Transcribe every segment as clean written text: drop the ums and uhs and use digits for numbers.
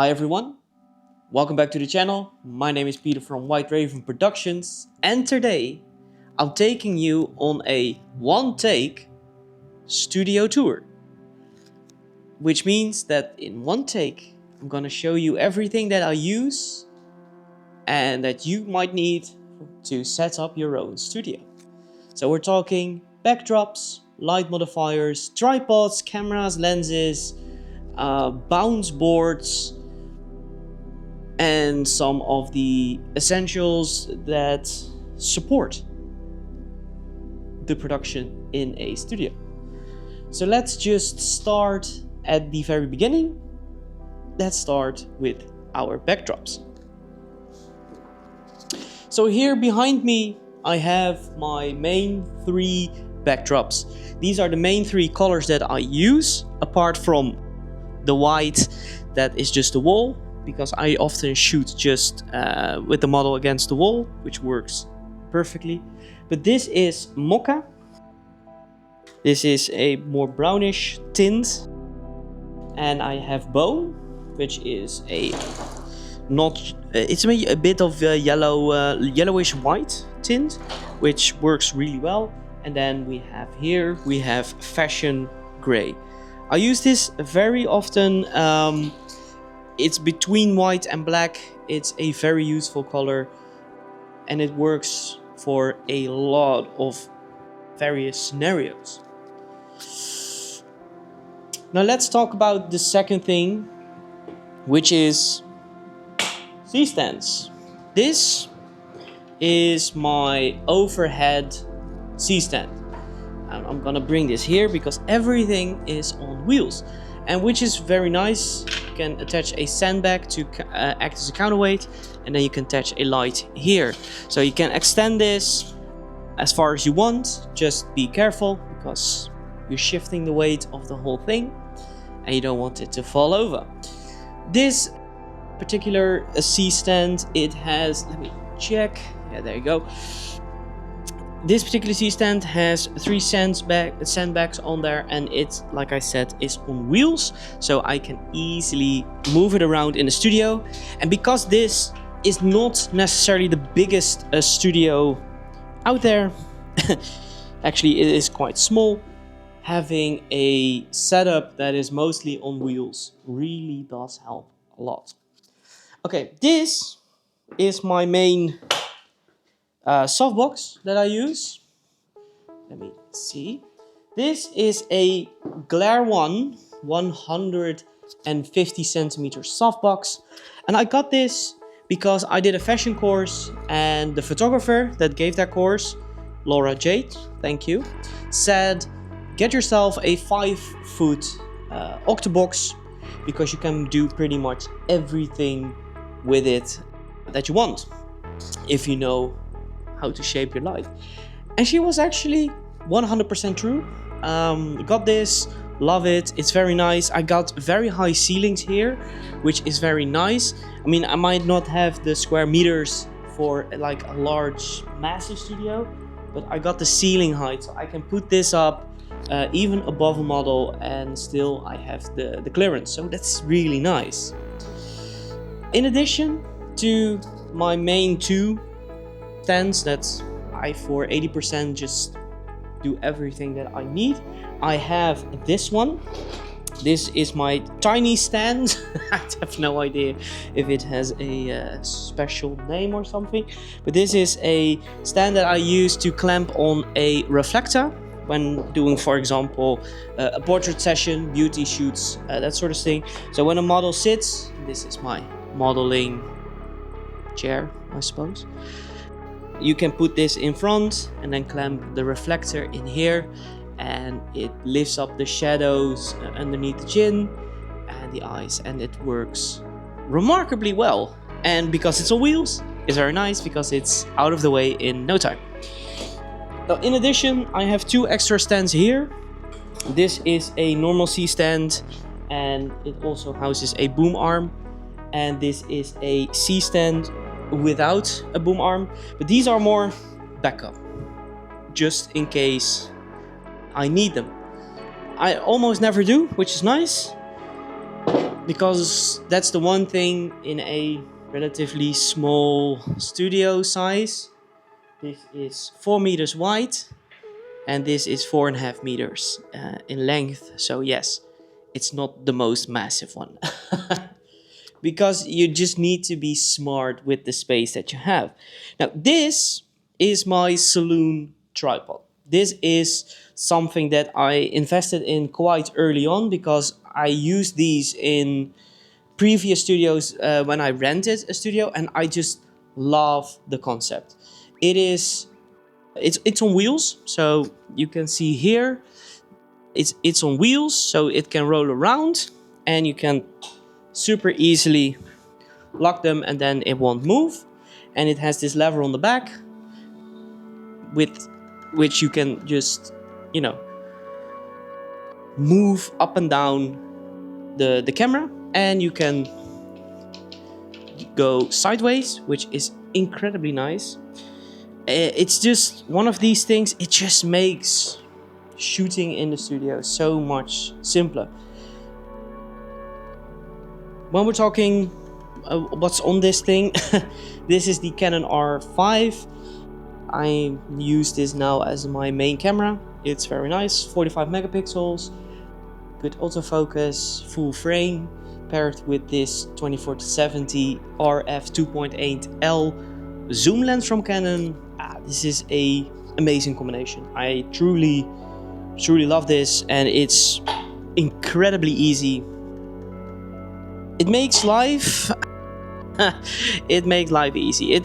Hi everyone, welcome back to the channel. My name is Peter from White Raven Productions, and today I'm taking you on a one-take studio tour. Which means that in one take I'm gonna show you everything that I use and that you might need to set up your own studio. So we're talking backdrops, light modifiers, tripods, cameras, lenses, bounce boards, and some of the essentials that support the production in a studio. So let's just start at the very beginning. Let's start with our backdrops. So here behind me I have my main three backdrops. These are the main three colors that I use, apart from the white that is just the wall, because I often shoot just with the model against the wall, which works perfectly. But this is mocha. This is a more brownish tint. And I have bone, which is it's a bit of a yellowish white tint, which works really well. And then we have fashion gray. I use this very often. It's between white and black. It's a very useful color, and it works for a lot of various scenarios. Now let's talk about the second thing, which is C-stands. This is my overhead C-stand. I'm gonna bring this here because everything is on wheels, and which is very nice. You can attach a sandbag to act as a counterweight, and then you can attach a light here. So you can extend this as far as you want. Just be careful because you're shifting the weight of the whole thing and you don't want it to fall over. This particular C-stand, it has, let me check, yeah, there you go. This particular C-stand has 3 sandbags on there, and it's, like I said, is on wheels, so I can easily move it around in the studio. And because this is not necessarily the biggest studio out there, actually it is quite small, having a setup that is mostly on wheels really does help a lot. Okay, this is my main softbox that I use. Let me see. This is a Glare 150 centimeter softbox, and I got this because I did a fashion course, and the photographer that gave that course, Laura Jade, thank you, said get yourself a 5-foot octobox because you can do pretty much everything with it that you want if you know how to shape your light. And she was actually 100% true. Got this, love it, it's very nice. I got very high ceilings here, which is very nice. I mean, I might not have the square meters for like a large massive studio, but I got the ceiling height, so I can put this up even above a model and still I have the clearance, so that's really nice. In addition to my main 2 stands that I for 80% just do everything that I need, I have this one. This is my tiny stand. I have no idea if it has a special name or something, but this is a stand that I use to clamp on a reflector when doing, for example, a portrait session, beauty shoots, that sort of thing. So when a model sits, this is my modeling chair, I suppose. You can put this in front and then clamp the reflector in here, and it lifts up the shadows underneath the chin and the eyes, and it works remarkably well. And because it's on wheels, it's very nice because it's out of the way in no time. Now, in addition, I have 2 extra stands here. This is a normal C stand, and it also houses a boom arm, and this is a C stand without a boom arm, but these are more backup, just in case I need them. I almost never do, which is nice, because that's the one thing in a relatively small studio size. This is 4 meters wide and this is 4.5 meters in length. So yes, it's not the most massive one. Because you just need to be smart with the space that you have. Now this is my saloon tripod. This is something that I invested in quite early on because I used these in previous studios when I rented a studio, and I just love the concept. It's on wheels, so you can see here it's on wheels, so it can roll around and you can super easily lock them and then it won't move. And it has this lever on the back with which you can just, you know, move up and down the camera, and you can go sideways, which is incredibly nice. It's just one of these things, it just makes shooting in the studio so much simpler. When we're talking what's on this thing, this is the Canon R5. I use this now as my main camera. It's very nice, 45 megapixels, good autofocus, full frame, paired with this 24-70 RF 2.8L zoom lens from Canon. This is a amazing combination. I truly love this, and it's incredibly easy. It makes life easy.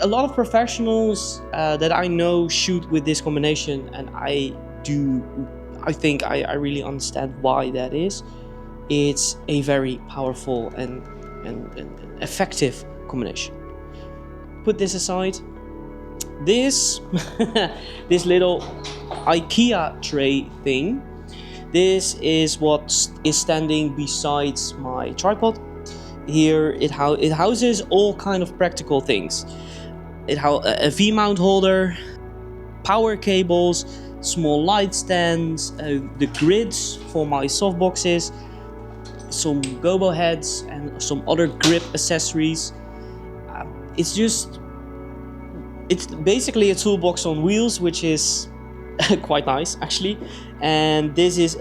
A lot of professionals that I know shoot with this combination, and I think I really understand why that is. It's a very powerful and effective combination. Put this aside. This this little IKEA tray thing. This is what is standing beside my tripod. Here it houses all kind of practical things. A V-mount holder, power cables, small light stands, the grids for my softboxes, some gobo heads, and some other grip accessories. It's basically a toolbox on wheels, which is quite nice actually. And this is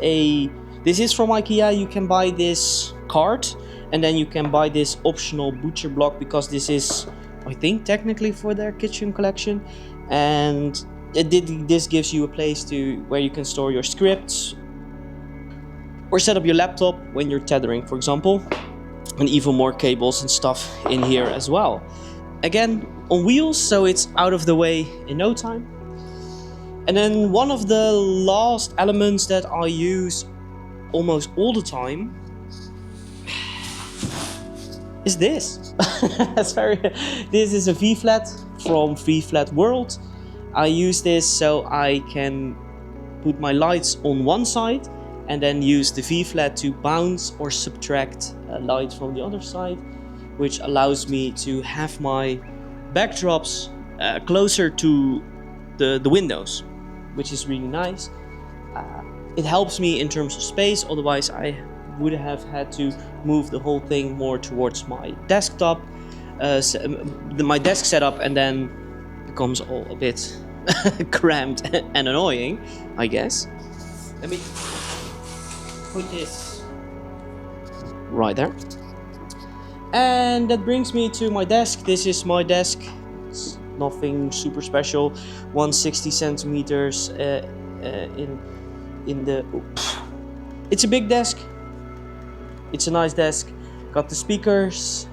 from IKEA. You can buy this cart, and then you can buy this optional butcher block, because this is, I think, technically for their kitchen collection. And this gives you a place where you can store your scripts or set up your laptop when you're tethering, for example, and even more cables and stuff in here as well. Again, on wheels, so it's out of the way in no time. And then one of the last elements that I use almost all the time is this. This is a V-flat from V-flat World. I use this so I can put my lights on one side and then use the V-flat to bounce or subtract light from the other side, which allows me to have my backdrops closer to the windows, which is really nice. It helps me in terms of space, otherwise I would have had to move the whole thing more towards my desktop, my desk setup, and then becomes all a bit cramped and annoying, I guess. Let me put this right there. And that brings me to my desk. This is my desk. It's nothing super special. 160 centimeters in the. It's a big desk. It's a nice desk. Got the speakers.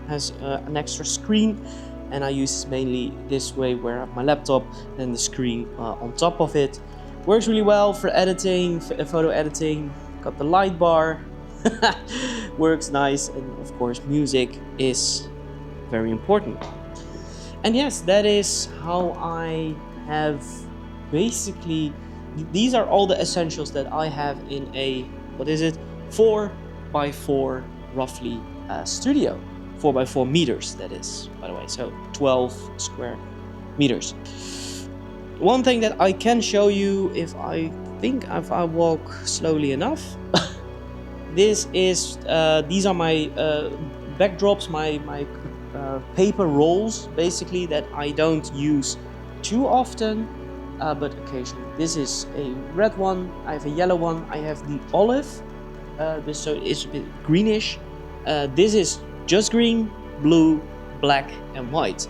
Has an extra screen, and I use mainly this way, where I have my laptop and the screen on top of it. Works really well for editing, photo editing. Got the light bar. Works nice, and of course music is very important. And yes, that is how I have basically, these are all the essentials that I have in a, 4x4 roughly studio. 4x4 meters, that is, by the way, so 12 square meters. One thing that I can show you, if I think if I walk slowly enough. These are my backdrops, my paper rolls, basically, that I don't use too often, but occasionally. This is a red one, I have a yellow one, I have the olive, so it's a bit greenish. This is just green, blue, black and white.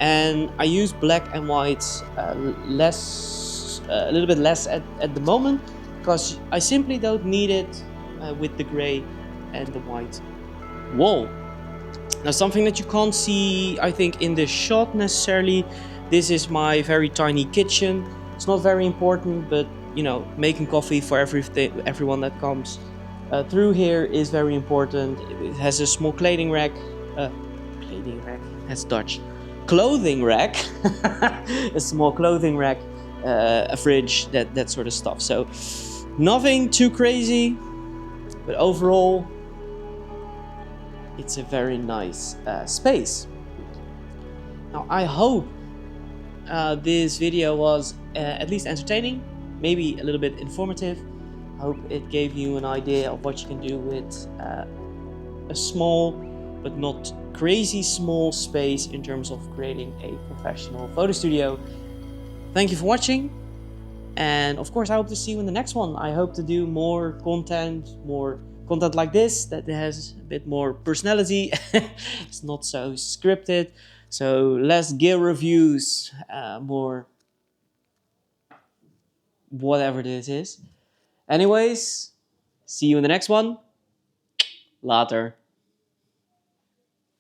And I use black and white a little bit less at the moment, because I simply don't need it with the gray and the white wall. Now, something that you can't see, I think, in this shot necessarily, this is my very tiny kitchen. It's not very important, but you know, making coffee for everyone that comes through here is very important. It has a small clothing rack. That's Dutch. Clothing rack. A small clothing rack, a fridge, that sort of stuff. So nothing too crazy, but overall it's a very nice space. Now, I hope this video was at least entertaining, maybe a little bit informative. I hope it gave you an idea of what you can do with a small but not crazy small space in terms of creating a professional photo studio. Thank you for watching, and of course I hope to see you in the next one. I hope to do more content like this that has a bit more personality. It's not so scripted, so less gear reviews, more whatever this is. Anyways, see you in the next one. Later.